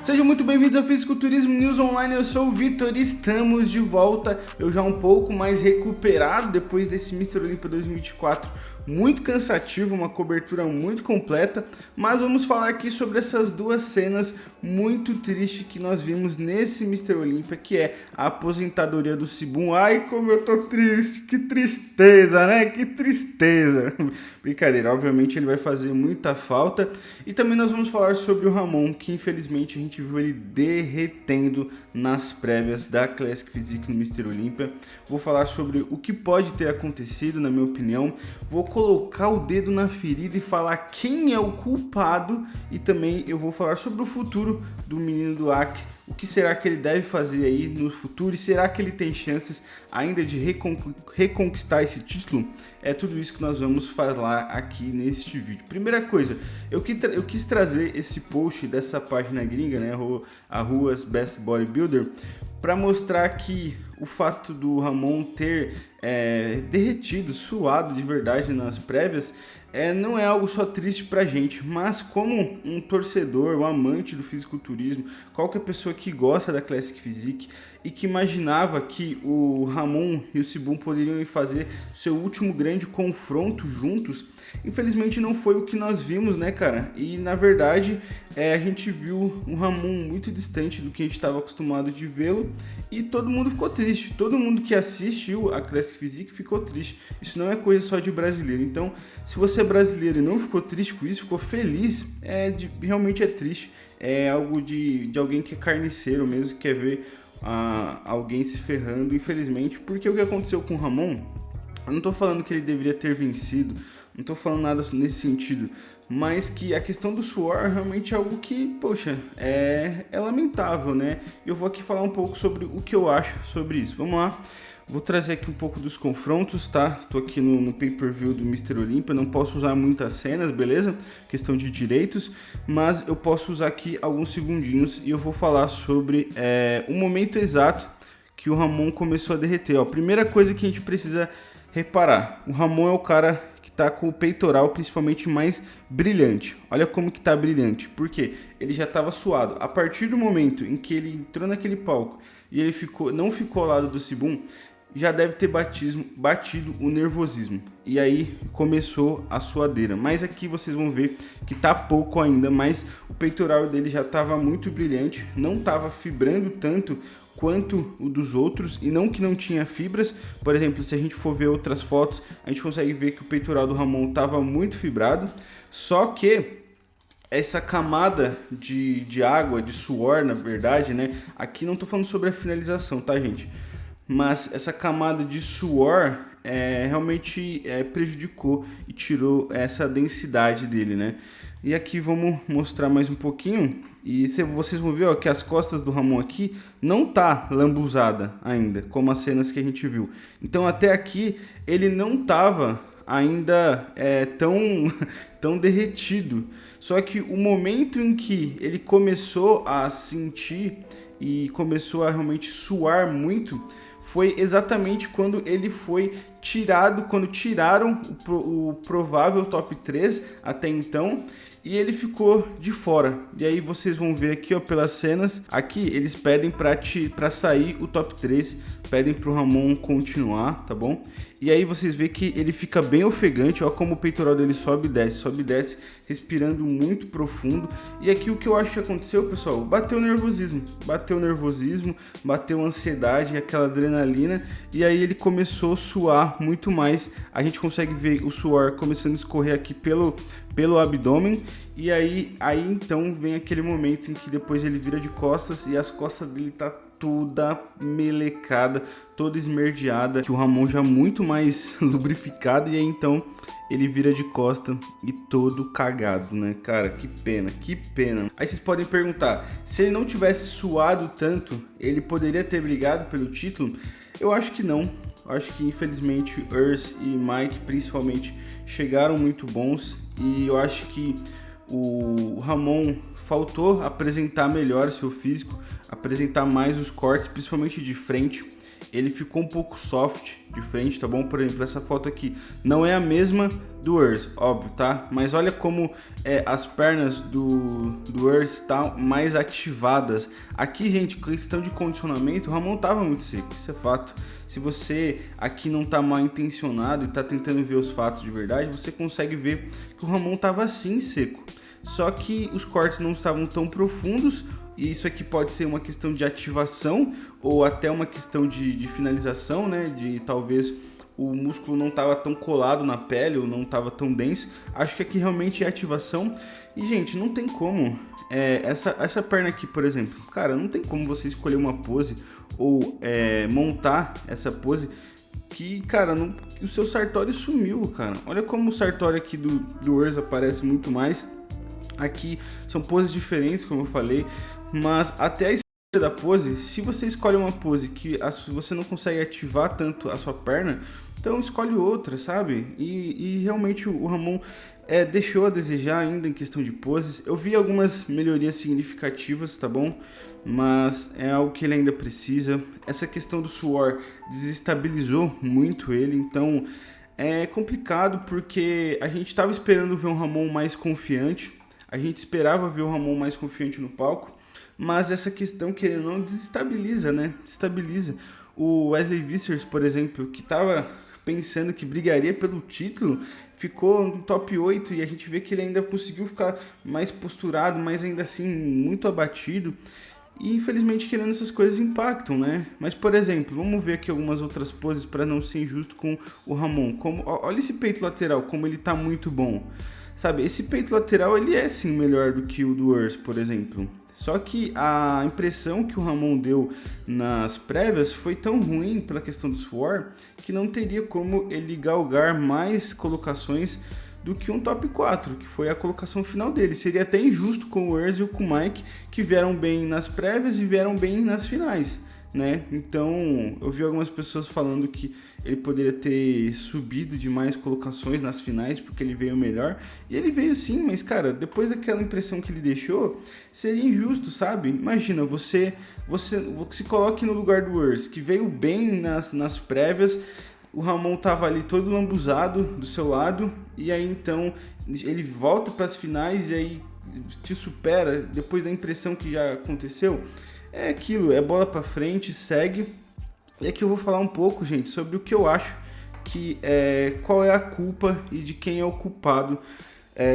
Sejam muito bem-vindos ao Fisiculturismo News Online, eu sou o Vitor e estamos de volta. Eu já um pouco mais recuperado depois desse Mr. Olympia 2024, muito cansativo, uma cobertura muito completa, mas vamos falar aqui sobre essas duas cenas muito tristes que nós vimos nesse Mr. Olympia, que é a aposentadoria do Sibum. Ai, como eu tô triste, que tristeza, né? Que tristeza. Brincadeira, obviamente ele vai fazer muita falta. E também nós vamos falar sobre o Ramon, que infelizmente a gente viu ele derretendo nas prévias da Classic Physique no Mr. Olympia. Vou falar sobre o que pode ter acontecido, na minha opinião. Vou colocar o dedo na ferida e falar quem é o culpado. E também eu vou falar sobre o futuro do menino do AC. O que será que ele deve fazer aí no futuro? E será que ele tem chances ainda de reconquistar esse título? É tudo isso que nós vamos falar aqui neste vídeo. Primeira coisa, eu quis trazer esse post dessa página gringa, né, a Ruas Best Bodybuilder, para mostrar que o fato do Ramon ter derretido, suado de verdade nas prévias, não é algo só triste pra gente, mas como um torcedor, um amante do fisiculturismo, qualquer pessoa que gosta da Classic Physique e que imaginava que o Ramon e o Sibum poderiam fazer seu último grande confronto juntos, infelizmente não foi o que nós vimos, né, cara? E na verdade a gente viu um Ramon muito distante do que a gente estava acostumado de vê-lo e todo mundo ficou triste. Todo mundo que assistiu a Classic Physique ficou triste. Isso não é coisa só de brasileiro. Então, se você é brasileiro e não ficou triste com isso, ficou feliz, realmente é triste. É algo de alguém que é carniceiro mesmo, que quer ver alguém se ferrando, infelizmente. Porque o que aconteceu com o Ramon, eu não tô falando que ele deveria ter vencido, não tô falando nada nesse sentido, mas que a questão do suor realmente é algo que, poxa, é lamentável, né? Eu vou aqui falar um pouco sobre o que eu acho sobre isso. Vamos lá, vou trazer aqui um pouco dos confrontos, tá? Tô aqui no pay-per-view do Mr. Olympia, não posso usar muitas cenas, beleza? Questão de direitos, mas eu posso usar aqui alguns segundinhos e eu vou falar sobre o momento exato que o Ramon começou a derreter. Ó, primeira coisa que a gente precisa reparar, o Ramon é o cara que tá com o peitoral principalmente mais brilhante. Olha como que tá brilhante, porque ele já estava suado. A partir do momento em que ele entrou naquele palco e ele não ficou ao lado do Sibum, já deve ter batido o nervosismo. E aí começou a suadeira. Mas aqui vocês vão ver que tá pouco ainda, mas o peitoral dele já estava muito brilhante, não estava fibrando tanto quanto o dos outros, e não que não tinha fibras. Por exemplo, se a gente for ver outras fotos, a gente consegue ver que o peitoral do Ramon estava muito fibrado, só que essa camada de água, de suor, na verdade, né? Aqui não tô falando sobre a finalização, tá, gente? Mas essa camada de suor realmente prejudicou e tirou essa densidade dele, né? E aqui vamos mostrar mais um pouquinho. E vocês vão ver, ó, que as costas do Ramon aqui não tá lambuzada ainda, como as cenas que a gente viu. Então até aqui ele não tava ainda tão derretido. Só que o momento em que ele começou a sentir e começou a realmente suar muito foi exatamente quando ele foi tirado, quando tiraram o provável top 3 até então, e ele ficou de fora. E aí vocês vão ver aqui, ó, pelas cenas, aqui eles pedem para sair o top 3, pedem pro Ramon continuar, tá bom? E aí vocês veem que ele fica bem ofegante, ó, como o peitoral dele sobe e desce, respirando muito profundo. E aqui o que eu acho que aconteceu, pessoal, bateu nervosismo, bateu ansiedade, aquela adrenalina, e aí ele começou a suar muito mais. A gente consegue ver o suor começando a escorrer aqui pelo abdômen, e aí então vem aquele momento em que depois ele vira de costas e as costas dele tá toda melecada, toda esmerdeada, que o Ramon já muito mais lubrificado, e aí então ele vira de costa e todo cagado, né, cara? Que pena. Aí vocês podem perguntar, se ele não tivesse suado tanto, ele poderia ter brigado pelo título? Eu acho que não. Acho que infelizmente Urs e Mike principalmente chegaram muito bons, e eu acho que o Ramon faltou apresentar melhor seu físico, apresentar mais os cortes, principalmente de frente. ele ficou um pouco soft de frente, tá bom? Por exemplo, essa foto aqui não é a mesma do Urs, óbvio, tá? Mas olha como as pernas do Urs estão mais ativadas. Aqui, gente, questão de condicionamento, o Ramon tava muito seco, isso é fato. Se você aqui não tá mal intencionado e tá tentando ver os fatos de verdade, você consegue ver que o Ramon tava assim seco. Só que os cortes não estavam tão profundos, e isso aqui pode ser uma questão de ativação ou até uma questão de finalização, né? De talvez o músculo não estava tão colado na pele ou não estava tão denso. Acho que aqui realmente é ativação. E, gente, não tem como. Essa perna aqui, por exemplo, cara, não tem como você escolher uma pose ou montar essa pose que, cara, o seu sartório sumiu, cara. Olha como o sartório aqui do Urs aparece muito mais. Aqui são poses diferentes, como eu falei, mas até a escolha da pose, se você escolhe uma pose que você não consegue ativar tanto a sua perna, então escolhe outra, sabe? E realmente o Ramon deixou a desejar ainda em questão de poses. Eu vi algumas melhorias significativas, tá bom? Mas é algo que ele ainda precisa. Essa questão do suor desestabilizou muito ele, então é complicado porque a gente estava esperando ver um Ramon mais confiante. A gente esperava ver o Ramon mais confiante no palco, mas essa questão que ele não desestabiliza, né? Desestabiliza. O Wesley Vissers, por exemplo, que estava pensando que brigaria pelo título, ficou no top 8 e a gente vê que ele ainda conseguiu ficar mais posturado, mas ainda assim muito abatido. E infelizmente querendo essas coisas impactam, né? Mas, por exemplo, vamos ver aqui algumas outras poses para não ser injusto com o Ramon. Olha esse peito lateral, como ele tá muito bom. Sabe, esse peito lateral ele é sim melhor do que o do Urs, por exemplo. Só que a impressão que o Ramon deu nas prévias foi tão ruim pela questão do suor que não teria como ele galgar mais colocações do que um top 4, que foi a colocação final dele. Seria até injusto com o Urs e com o Mike, que vieram bem nas prévias e vieram bem nas finais, né? Então, eu vi algumas pessoas falando que ele poderia ter subido de mais colocações nas finais porque ele veio melhor. E ele veio sim, mas cara, depois daquela impressão que ele deixou, seria injusto, sabe? Imagina, você se coloque no lugar do Urs, que veio bem nas prévias, o Ramon tava ali todo lambuzado do seu lado, e aí então ele volta para as finais e aí te supera depois da impressão que já aconteceu. É aquilo, é bola para frente, segue. E aqui eu vou falar um pouco, gente, sobre o que eu acho que qual é a culpa e de quem é o culpado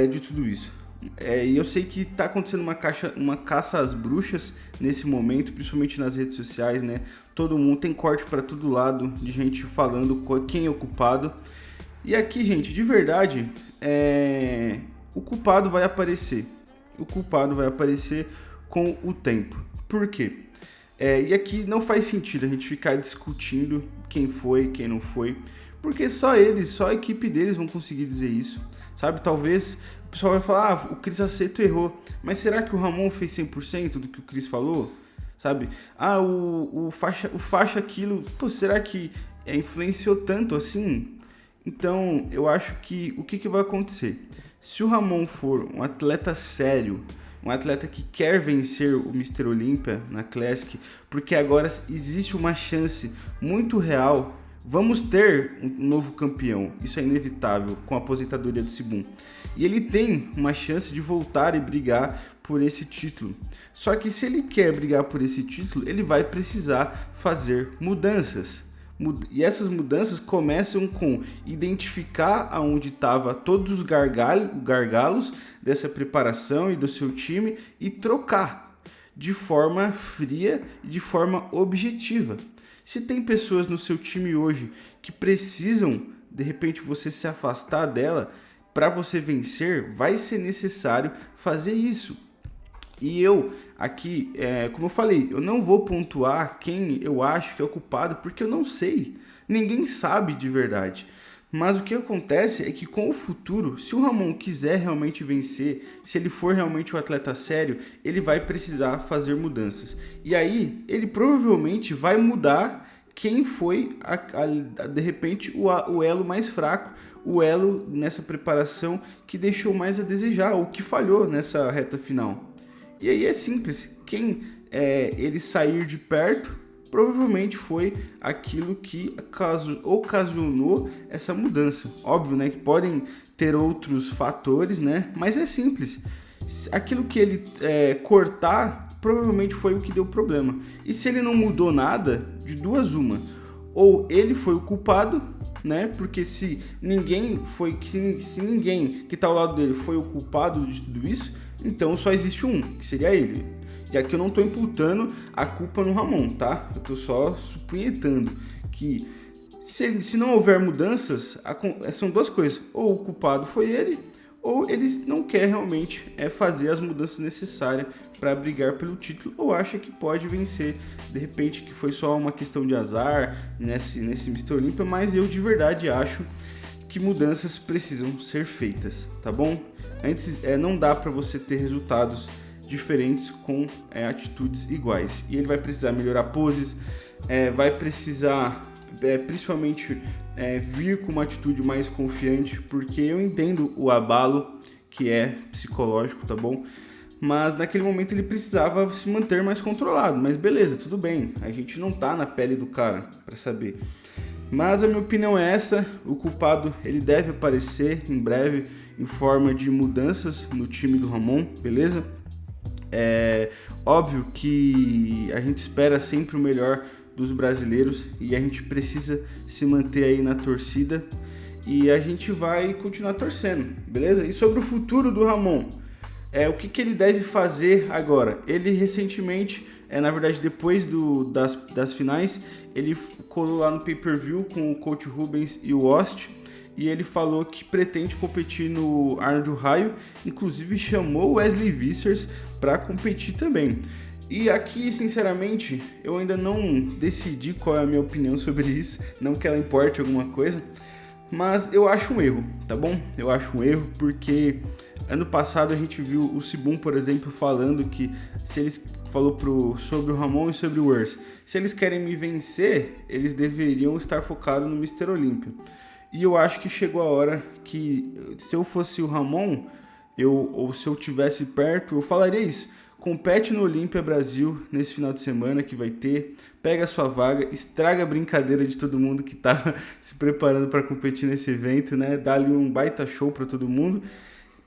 de tudo isso. E eu sei que tá acontecendo uma caça às bruxas nesse momento, principalmente nas redes sociais, né? Todo mundo tem corte para todo lado de gente falando quem é o culpado. E aqui, gente, de verdade, o culpado vai aparecer. O culpado vai aparecer com o tempo. Por quê? E aqui não faz sentido a gente ficar discutindo quem foi, quem não foi, porque só eles, só a equipe deles vão conseguir dizer isso, sabe? Talvez o pessoal vai falar, o Cris Aceto errou, mas será que o Ramon fez 100% do que o Cris falou? Sabe? O faixa aquilo, pô, será que influenciou tanto assim? Então, eu acho que o que vai acontecer? Se o Ramon for um atleta sério, um atleta que quer vencer o Mr. Olympia na Classic, porque agora existe uma chance muito real, vamos ter um novo campeão, isso é inevitável, com a aposentadoria do Sibum. E ele tem uma chance de voltar e brigar por esse título. Só que se ele quer brigar por esse título, ele vai precisar fazer mudanças. E essas mudanças começam com identificar aonde estavam todos os gargalos dessa preparação e do seu time e trocar de forma fria e de forma objetiva. Se tem pessoas no seu time hoje que precisam, de repente, você se afastar dela para você vencer, vai ser necessário fazer isso. E eu, aqui, como eu falei, eu não vou pontuar quem eu acho que é o culpado, porque eu não sei. Ninguém sabe de verdade. Mas o que acontece é que com o futuro, se o Ramon quiser realmente vencer, se ele for realmente um atleta sério, ele vai precisar fazer mudanças. E aí, ele provavelmente vai mudar quem foi, de repente, o elo mais fraco, o elo nessa preparação que deixou mais a desejar, ou que falhou nessa reta final. E aí é simples, quem ele sair de perto provavelmente foi aquilo que ocasionou essa mudança. Óbvio, né, que podem ter outros fatores, né, mas é simples. Aquilo que ele cortar, provavelmente foi o que deu problema. E se ele não mudou nada, de duas uma, ou ele foi o culpado, né, porque se ninguém que tá ao lado dele foi o culpado de tudo isso, então só existe um, que seria ele. Já que eu não tô imputando a culpa no Ramon, tá? Eu tô só supunhetando que se não houver mudanças, são duas coisas. Ou o culpado foi ele, ou ele não quer realmente fazer as mudanças necessárias para brigar pelo título, ou acha que pode vencer, de repente que foi só uma questão de azar nesse Mr. Olympia, mas eu de verdade acho que mudanças precisam ser feitas, tá bom? Antes, não dá para você ter resultados diferentes com atitudes iguais, e ele vai precisar melhorar poses, vai precisar principalmente vir com uma atitude mais confiante, porque eu entendo o abalo que é psicológico, tá bom? Mas naquele momento ele precisava se manter mais controlado, mas beleza, tudo bem, a gente não tá na pele do cara para saber. Mas a minha opinião é essa, o culpado ele deve aparecer em breve em forma de mudanças no time do Ramon, beleza? É óbvio que a gente espera sempre o melhor dos brasileiros e a gente precisa se manter aí na torcida e a gente vai continuar torcendo, beleza? E sobre o futuro do Ramon, o que ele deve fazer agora? Ele recentemente, na verdade depois das finais, ele colou lá no pay-per-view com o Coach Rubens e o Ost, e ele falou que pretende competir no Arnold Ohio, inclusive chamou o Wesley Vissers para competir também. E aqui, sinceramente, eu ainda não decidi qual é a minha opinião sobre isso, não que ela importe alguma coisa, mas eu acho um erro, tá bom? Eu acho um erro porque ano passado a gente viu o Sibum, por exemplo, falando que se eles sobre o Ramon e sobre o Urs, se eles querem me vencer, eles deveriam estar focados no Mr. Olympia. E eu acho que chegou a hora que, se eu fosse o Ramon, ou se eu estivesse perto, eu falaria isso. Compete no Olympia Brasil nesse final de semana que vai ter, pega a sua vaga, estraga a brincadeira de todo mundo que tá se preparando para competir nesse evento, né? Dá ali um baita show para todo mundo.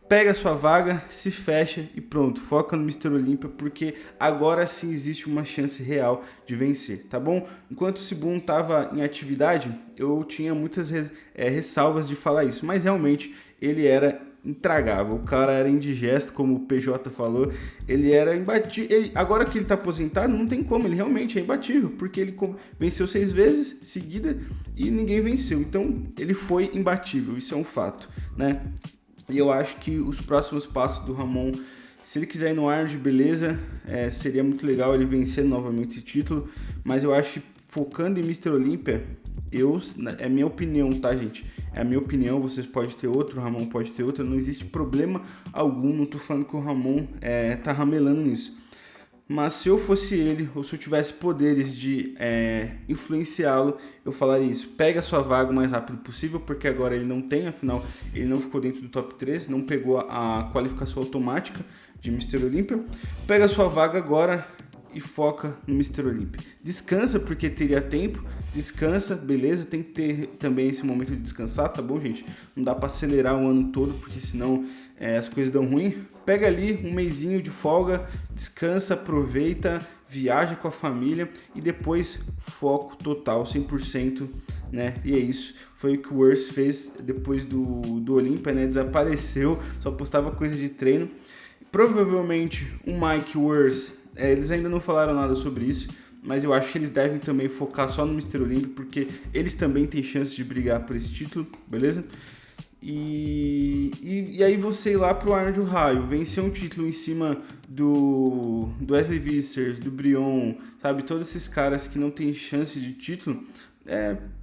Pega a sua vaga, se fecha e pronto, foca no Mr. Olympia, porque agora sim existe uma chance real de vencer, tá bom? Enquanto o Sibum estava em atividade, eu tinha muitas ressalvas de falar isso, mas realmente ele era intragável, o cara era indigesto, como o PJ falou, ele era imbatível. Agora que ele tá aposentado, não tem como, ele realmente é imbatível, porque ele venceu 6 vezes seguida e ninguém venceu, então ele foi imbatível, isso é um fato, né? E eu acho que os próximos passos do Ramon, se ele quiser ir no Arnold, beleza, seria muito legal ele vencer novamente esse título, mas eu acho que focando em Mr. Olympia, é minha opinião, tá, gente? É a minha opinião, vocês podem ter outro, o Ramon pode ter outro, não existe problema algum, não tô falando que o Ramon tá ramelando nisso. Mas se eu fosse ele, ou se eu tivesse poderes de influenciá-lo, eu falaria isso. Pega a sua vaga o mais rápido possível, porque agora ele não tem, afinal, ele não ficou dentro do top 3, não pegou a qualificação automática de Mr. Olympia. Pega a sua vaga agora e foca no Mr. Olympia. Descansa, porque teria tempo. Descansa, beleza, tem que ter também esse momento de descansar, tá bom, gente? Não dá pra acelerar o ano todo, porque senão as coisas dão ruim. Pega ali um mesinho de folga, descansa, aproveita, viaja com a família e depois foco total, 100%, né? E é isso, foi o que o Urs fez depois do Olympia, né? Desapareceu, só postava coisa de treino. Provavelmente o Mike e o Urs, eles ainda não falaram nada sobre isso, mas eu acho que eles devem também focar só no Mr. Olympia, porque eles também têm chance de brigar por esse título, beleza? E aí você ir lá pro Arnold Ohio, vencer um título em cima do Wesley Vissers, do Brion, sabe? Todos esses caras que não têm chance de título,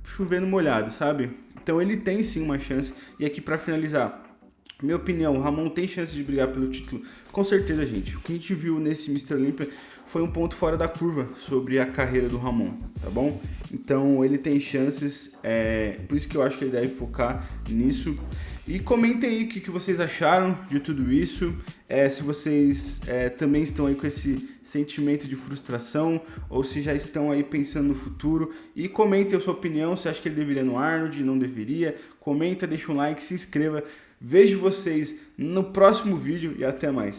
chovendo molhado, sabe? Então ele tem sim uma chance. E aqui pra finalizar, minha opinião, o Ramon tem chance de brigar pelo título? Com certeza, gente. O que a gente viu nesse Mr. Olympia foi um ponto fora da curva sobre a carreira do Ramon, tá bom? Então ele tem chances, por isso que eu acho que ele deve focar nisso. E comentem aí o que vocês acharam de tudo isso, se vocês também estão aí com esse sentimento de frustração ou se já estão aí pensando no futuro. E comentem a sua opinião, se acha que ele deveria no Arnold, não deveria. Comenta, deixa um like, se inscreva. Vejo vocês no próximo vídeo e até mais.